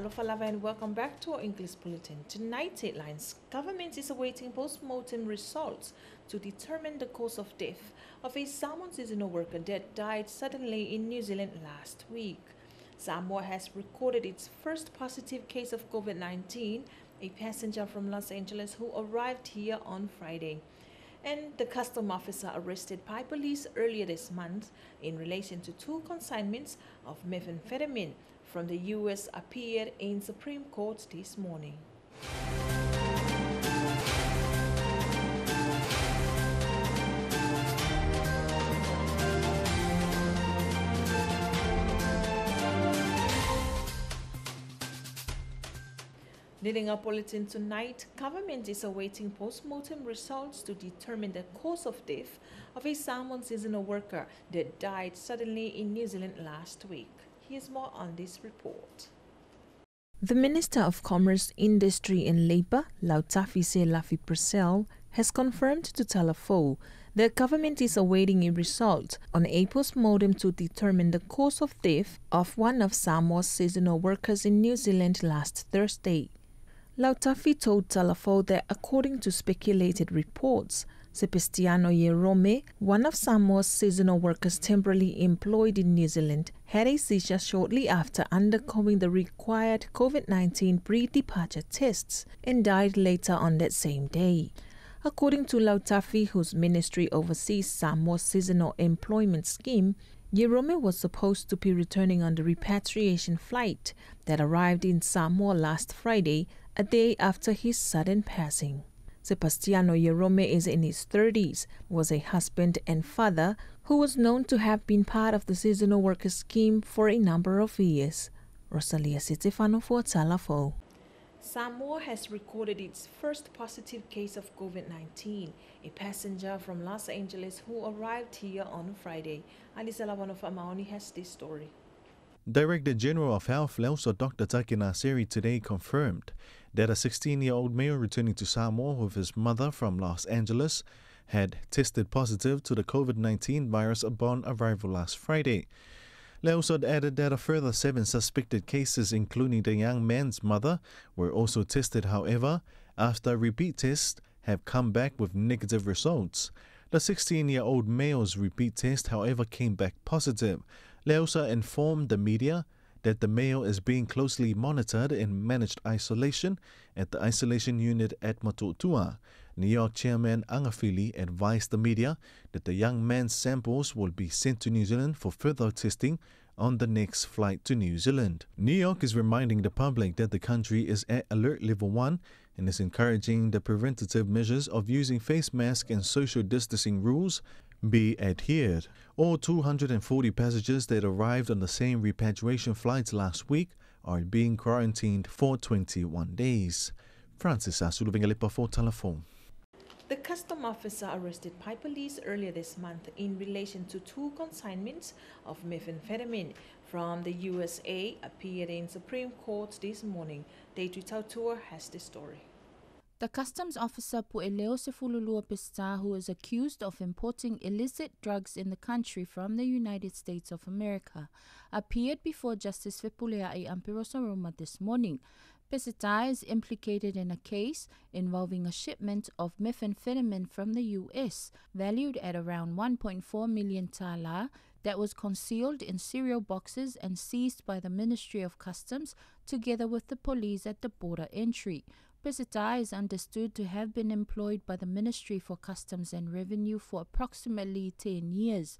Alofa Lava and welcome back to our English Bulletin. Tonight's headlines. Government is awaiting post-mortem results to determine the cause of death of a salmon seasonal worker that died suddenly in New Zealand last week. Samoa has recorded its first positive case of COVID-19, a passenger from Los Angeles who arrived here on Friday. And the custom officer arrested by police earlier this month in relation to two consignments of methamphetamine from the U.S. appeared in Supreme Court this morning. Leading our bulletin tonight, government is awaiting post-mortem results to determine the cause of death of a salmon seasonal worker that died suddenly in New Zealand last week. Here's more on this report. The Minister of Commerce, Industry and Labour, Lafi Purcell, has confirmed to Talafou that government is awaiting a result on a post-mortem to determine the cause of death of one of Samoa's seasonal workers in New Zealand last Thursday. Lautafi told Talafou that according to speculated reports, Sebastiano Yerome, one of Samoa's seasonal workers temporarily employed in New Zealand, had a seizure shortly after undergoing the required COVID-19 pre-departure tests and died later on that same day. According to Lautafi, whose ministry oversees Samoa's seasonal employment scheme, Yerome was supposed to be returning on the repatriation flight that arrived in Samoa last Friday, a day after his sudden passing. Sebastiano Yerome is in his 30s, was a husband and father who was known to have been part of the seasonal worker scheme for a number of years. Rosalia Stefano for Talafou. Samoa has recorded its first positive case of COVID-19, a passenger from Los Angeles who arrived here on Friday. Alisa Lawano Famaoni has this story. Director General of Health, Lauso Dr. Taki Nasiri, today confirmed that a 16-year-old male returning to Samoa with his mother from Los Angeles had tested positive to the COVID-19 virus upon arrival last Friday. Lauso added that a further 7 suspected cases, including the young man's mother, were also tested. However, after repeat tests have come back with negative results. The 16-year-old male's repeat test, however, came back positive. Lauso informed the media that the male is being closely monitored in managed isolation at the isolation unit at Matotua. New York Chairman Angafili advised the media that the young man's samples will be sent to New Zealand for further testing on the next flight to New Zealand. New York is reminding the public that the country is at alert level 1 and is encouraging the preventative measures of using face masks and social distancing rules be adhered. All 240 passengers that arrived on the same repatriation flights last week are being quarantined for 21 days. Francis Asuluvengalipa for Talafou. The custom officer arrested by police earlier this month in relation to two consignments of methamphetamine from the USA appeared in Supreme Court this morning. Daitri Tautua has this story. The customs officer Pu'eleo Sefululua Pista, who is accused of importing illicit drugs in the country from the United States of America, appeared before Justice Fepulea'i Ampirosaroma this morning. Pesita is implicated in a case involving a shipment of methamphetamine from the U.S., valued at around 1.4 million tala, that was concealed in cereal boxes and seized by the Ministry of Customs together with the police at the border entry. Pesita is understood to have been employed by the Ministry for Customs and Revenue for approximately 10 years.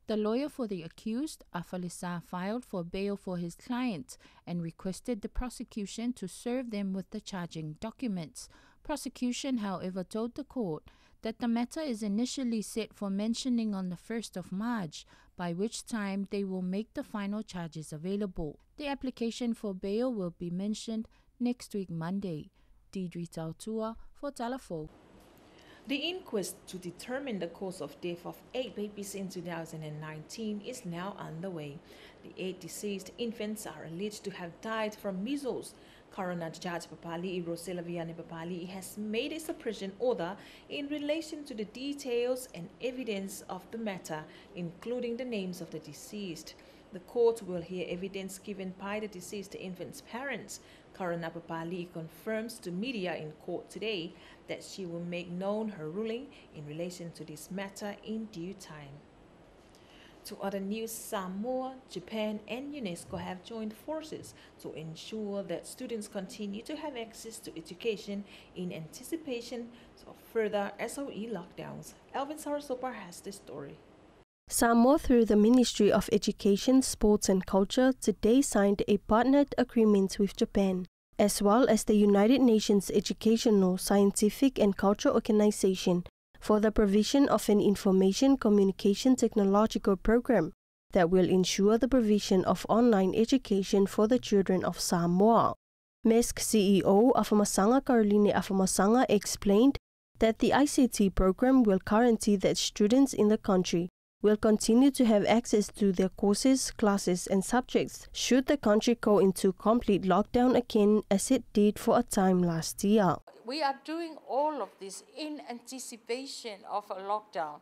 The lawyer for the accused, Afalisa, filed for bail for his client and requested the prosecution to serve them with the charging documents. Prosecution, however, told the court that the matter is initially set for mentioning on the 1st of March, by which time they will make the final charges available. The application for bail will be mentioned next week, Monday. Deidre Tautua for Talafou. The inquest to determine the cause of death of 8 babies in 2019 is now underway. The 8 deceased infants are alleged to have died from measles. Coroner Judge Papali Rosela Viane Papali has made a suppression order in relation to the details and evidence of the matter, including the names of the deceased. The court will hear evidence given by the deceased infant's parents. Coroner Papali confirms to media in court today that she will make known her ruling in relation to this matter in due time. To other news, Samoa, Japan, and UNESCO have joined forces to ensure that students continue to have access to education in anticipation of further SOE lockdowns. Elvin Sarasopa has the story. Samoa, through the Ministry of Education, Sports and Culture, today signed a partnered agreement with Japan, as well as the United Nations Educational, Scientific and Cultural Organization, for the provision of an information communication technological program that will ensure the provision of online education for the children of Samoa. MESC CEO Afamasanga Caroline Afamasanga explained that the ICT program will guarantee that students in the country will continue to have access to their courses, classes and subjects should the country go into complete lockdown again as it did for a time last year. We are doing all of this in anticipation of a lockdown.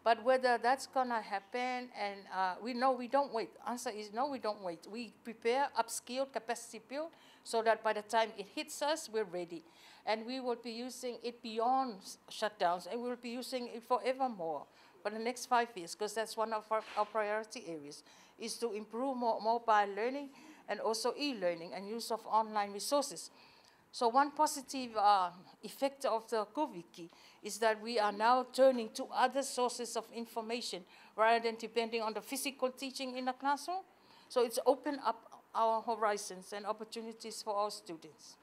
But whether that's going to happen, and we don't wait. Answer is no, we don't wait. We prepare, upskill, capacity build, so that by the time it hits us, we're ready. And we will be using it beyond shutdowns, and we'll be using it forevermore for the next 5 years, because that's one of our priority areas, is to improve mobile learning and also e-learning and use of online resources. So one positive effect of the COVID is that we are now turning to other sources of information rather than depending on the physical teaching in the classroom. So it's opened up our horizons and opportunities for our students.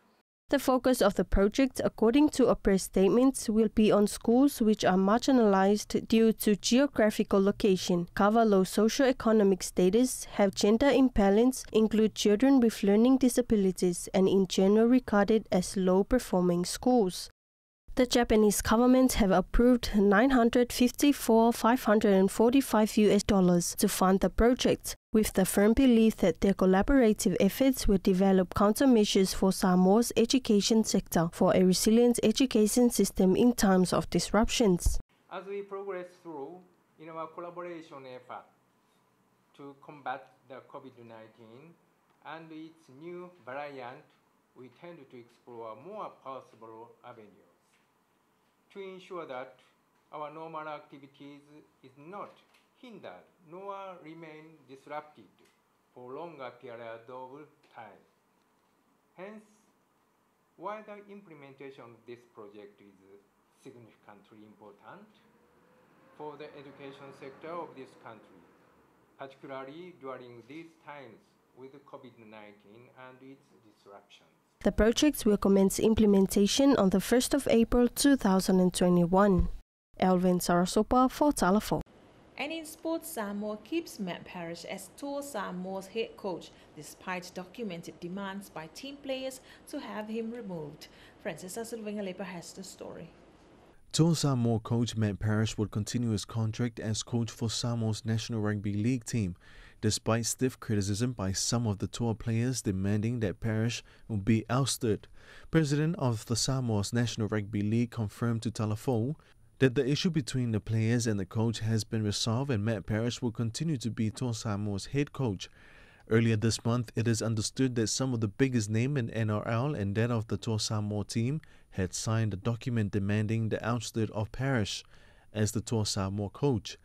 The focus of the project, according to a press statement, will be on schools which are marginalized due to geographical location, cover low socioeconomic status, have gender imbalance, include children with learning disabilities, and in general regarded as low-performing schools. The Japanese government have approved $954,545 to fund the project, with the firm belief that their collaborative efforts will develop countermeasures for Samoa's education sector for a resilient education system in times of disruptions. As we progress through in our collaboration effort to combat the COVID-19 and its new variant, we tend to explore more possible avenues to ensure that our normal activities is not hindered nor remain disrupted for longer periods of time. Hence, while the implementation of this project is significantly important for the education sector of this country, particularly during these times with COVID-19 and its disruptions. The project will commence implementation on the 1st of April 2021. Elvin Sarasopa for Talafou. And in sports, Samoa keeps Matt Parrish as Tour Samoa's head coach, despite documented demands by team players to have him removed. Francis Asulvingalepa has the story. Tour Samoa coach Matt Parrish will continue his contract as coach for Samoa's National Rugby League team, despite stiff criticism by some of the tour players demanding that Parrish will be ousted. President of the Samoa's National Rugby League confirmed to Talafou that the issue between the players and the coach has been resolved and Matt Parrish will continue to be Tour Samoa's head coach. Earlier this month, it is understood that some of the biggest names in NRL and that of the Tour Samoa team had signed a document demanding the ousted of Parrish as the Tour Samoa coach.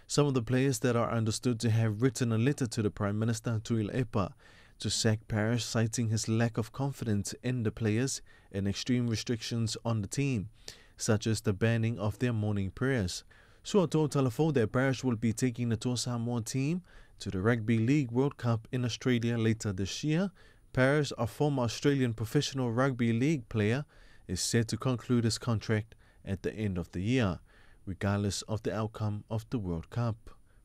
Some of the players that are understood to have written a letter to the Prime Minister Tuilaepa to sack Parrish, citing his lack of confidence in the players and extreme restrictions on the team, such as the banning of their morning prayers. Sua told Talafou that Parrish will be taking the Tour Samoa team to the Rugby League World Cup in Australia later this year. Parrish, a former Australian professional rugby league player, is set to conclude his contract at the end of the year, regardless of the outcome of the World Cup.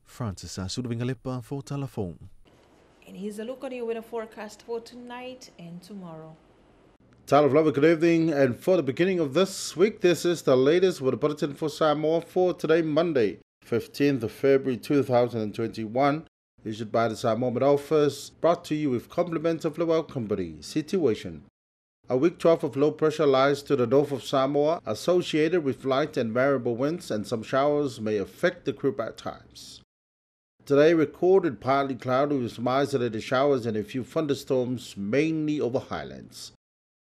Francis Asulvingalepa for Talafou. And here's a look on your weather forecast for tonight and tomorrow. Talafou, good evening, and for the beginning of this week, this is the latest weather bulletin for Samoa for today, Monday, 15th of February 2021, issued by the Samoa Met Office, brought to you with compliments of the Well Company. Situation. A weak trough of low pressure lies to the north of Samoa, associated with light and variable winds, and some showers may affect the group at times. Today recorded partly cloudy with some isolated showers and a few thunderstorms, mainly over highlands.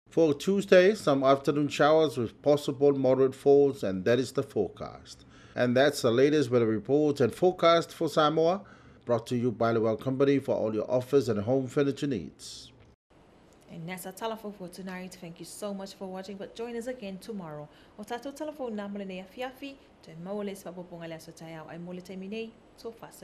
For Tuesday, some afternoon showers with possible moderate falls, and that is the forecast. And that's the latest weather report and forecast for Samoa, brought to you by the Well Company for all your office and home furniture needs. And that's our Talafou for tonight. Thank you so much for watching, but join us again tomorrow. O tato Talafou na mole ne afiafi, te maules papoponga le asotayao ay mole te minei, so fast